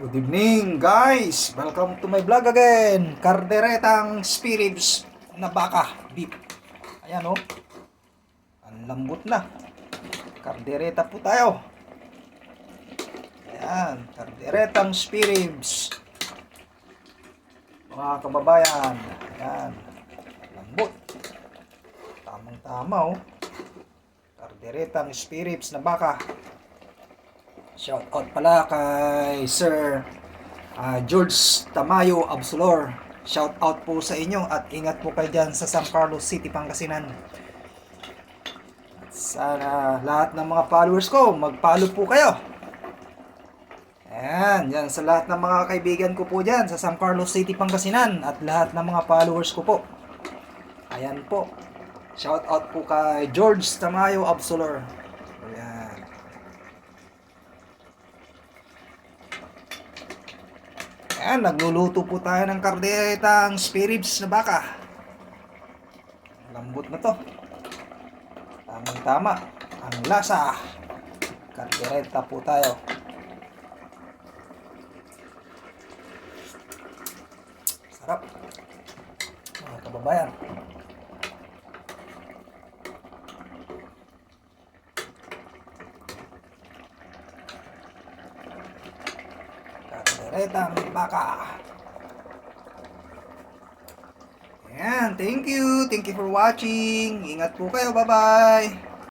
Good evening guys! Welcome to my vlog again! Karderetang spirits na baka, beef. Ayan oh. Ang lambot na. Kardereta po tayo. Ayan, karderetang spirits. Mga kababayan. Ayan. Lambot. Tamang tama oh. Karderetang spirits na baka. Shout out pala kay Sir George Tamayo Absolor. Shout out po sa inyo at ingat po kayo dyan sa San Carlos City, Pangasinan. At sana lahat ng mga followers ko mag-follow po kayo. Ayan, yan sa lahat ng mga kaibigan ko po dyan sa San Carlos City, Pangasinan at lahat ng mga followers ko po. Ayan po. Shout out po kay George Tamayo Absolor. Ayan. Ayan, nagluluto po tayo ng karderetang spirits na baka. Lambot na to. Tamang tama. Ang lasa. Kardereta po tayo. Sarap. Mga kababayan. Karderetang baka. Ayan, thank you. Thank you for watching. Ingat po kayo. Bye-bye.